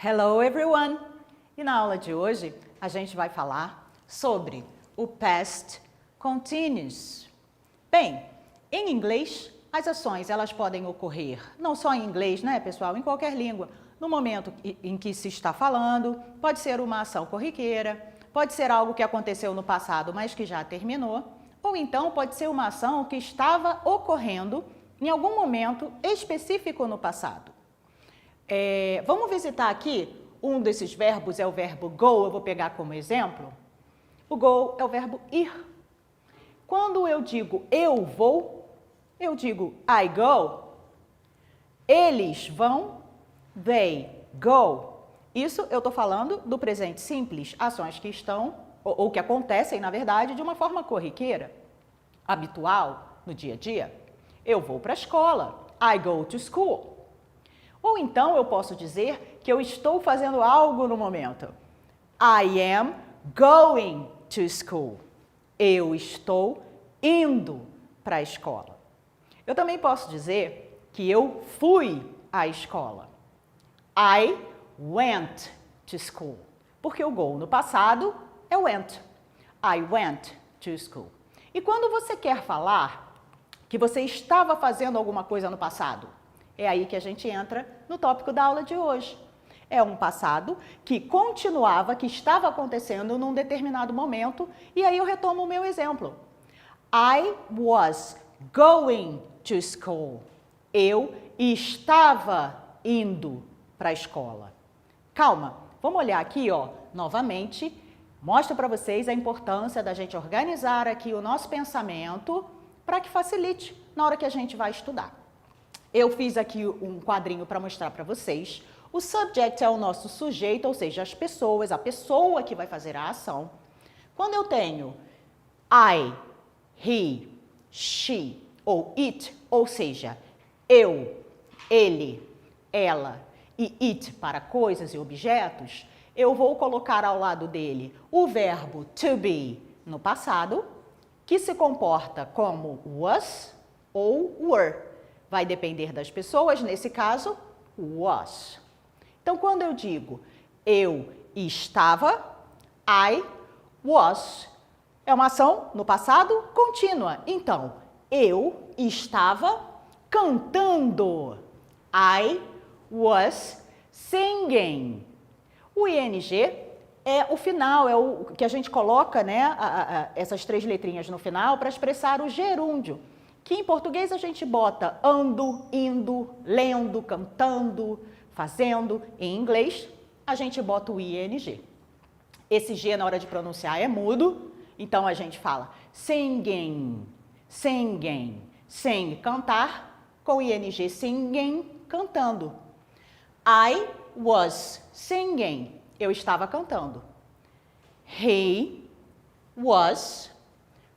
Hello everyone! E na aula de hoje a gente vai falar sobre o past continuous. Bem, em inglês as ações elas podem ocorrer não só em inglês, né pessoal, em qualquer língua, no momento em que se está falando, pode ser uma ação corriqueira, pode ser algo que aconteceu no passado mas que já terminou, ou então pode ser uma ação que estava ocorrendo em algum momento específico no passado. Vamos visitar aqui, um desses verbos é o verbo go, eu vou pegar como exemplo. O go é o verbo ir. Quando eu digo eu vou, eu digo I go. Eles vão, they go. Isso eu estou falando do presente simples, ações que estão, ou que acontecem, na verdade, de uma forma corriqueira, habitual, no dia a dia. Eu vou para a escola, I go to school. Ou então eu posso dizer que eu estou fazendo algo no momento. I am going to school. Eu estou indo para a escola. Eu também posso dizer que eu fui à escola. I went to school. Porque o go no passado é went. I went to school. E quando você quer falar que você estava fazendo alguma coisa no passado, é aí que a gente entra no tópico da aula de hoje. É um passado que continuava, que estava acontecendo num determinado momento, e aí eu retomo o meu exemplo. I was going to school. Eu estava indo para a escola. Calma, vamos olhar aqui, ó, novamente. Mostro para vocês a importância da gente organizar aqui o nosso pensamento para que facilite na hora que a gente vai estudar. Eu fiz aqui um quadrinho para mostrar para vocês. O subject é o nosso sujeito, ou seja, as pessoas, a pessoa que vai fazer a ação. Quando eu tenho I, he, she ou it, ou seja, eu, ele, ela e it para coisas e objetos, eu vou colocar ao lado dele o verbo to be no passado, que se comporta como was ou were. Vai depender das pessoas, nesse caso, was. Então, quando eu digo eu estava, I was, é uma ação no passado contínua. Então, eu estava cantando. I was singing. O ing é o final, é o que a gente coloca, né, essas três letrinhas no final para expressar o gerúndio. Que em português a gente bota ando, indo, lendo, cantando, fazendo. Em inglês, a gente bota o ing. Esse G na hora de pronunciar é mudo, então a gente fala singing, singing, sing, cantar, com ing, singing, cantando. I was singing, eu estava cantando. He was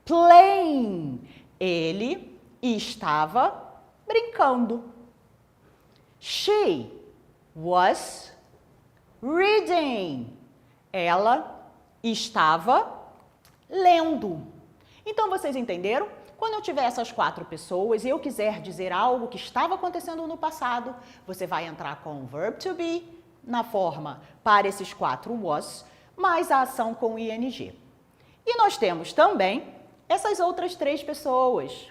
playing, ele estava brincando. She was reading. Ela estava lendo. Então, vocês entenderam? Quando eu tiver essas quatro pessoas e eu quiser dizer algo que estava acontecendo no passado, você vai entrar com o verb to be na forma para esses quatro was, mais a ação com ing. E nós temos também essas outras três pessoas,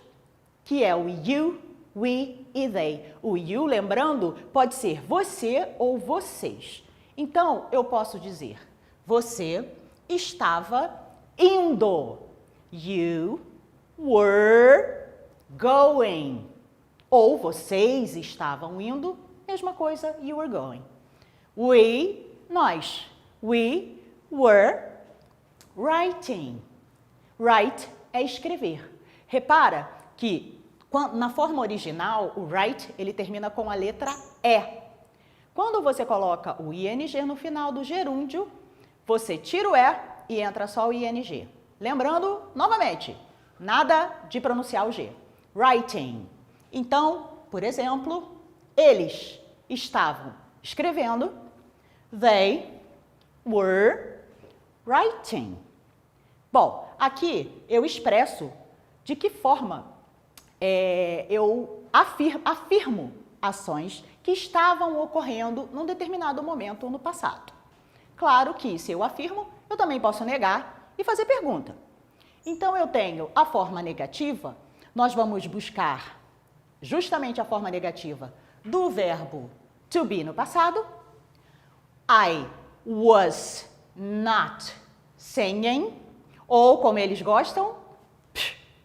que é o you, we e they. O you, lembrando, pode ser você ou vocês. Então, eu posso dizer, você estava indo. You were going. Ou vocês estavam indo, mesma coisa, you were going. We, nós. We were writing. Write é escrever. Repara que na forma original, o write, ele termina com a letra E. Quando você coloca o ing no final do gerúndio, você tira o E e entra só o ing. Lembrando, novamente, nada de pronunciar o G. Writing. Então, por exemplo, eles estavam escrevendo. They were writing. Bom, aqui eu expresso de que forma eu afirmo ações que estavam ocorrendo num determinado momento no passado. Claro que, se eu afirmo, eu também posso negar e fazer pergunta. Então, eu tenho a forma negativa, nós vamos buscar justamente a forma negativa do verbo to be no passado. I was not singing, ou como eles gostam,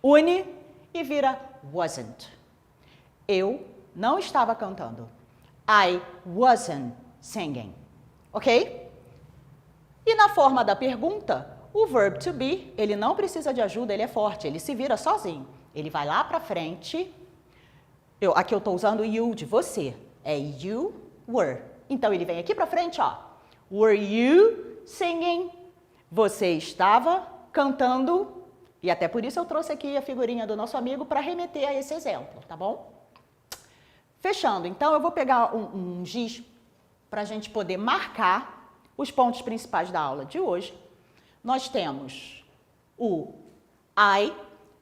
une e vira wasn't. Eu não estava cantando. I wasn't singing. Ok? E na forma da pergunta, o verb to be, ele não precisa de ajuda, ele é forte, ele se vira sozinho. Ele vai lá para frente. Aqui eu estou usando you de você. É you were. Então, ele vem aqui para frente, ó. Were you singing? Você estava cantando. E até por isso eu trouxe aqui a figurinha do nosso amigo para remeter a esse exemplo, tá bom? Fechando, então eu vou pegar um giz para a gente poder marcar os pontos principais da aula de hoje. Nós temos o I,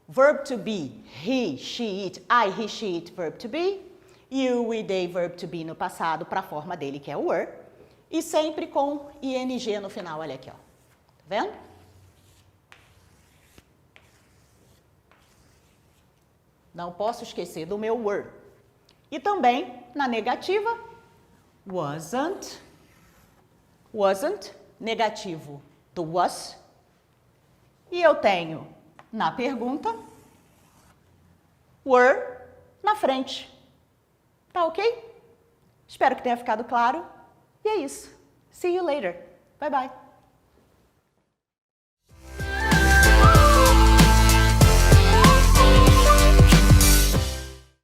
verb to be, he, she, it, I, he, she, it, verb to be. You, we, they, verb to be no passado para a forma dele, que é o were. E sempre com ing no final, olha aqui, ó. Tá vendo? Não posso esquecer do meu were. E também, na negativa, wasn't, negativo do was. E eu tenho, na pergunta, were na frente. Tá ok? Espero que tenha ficado claro. E é isso. See you later. Bye, bye.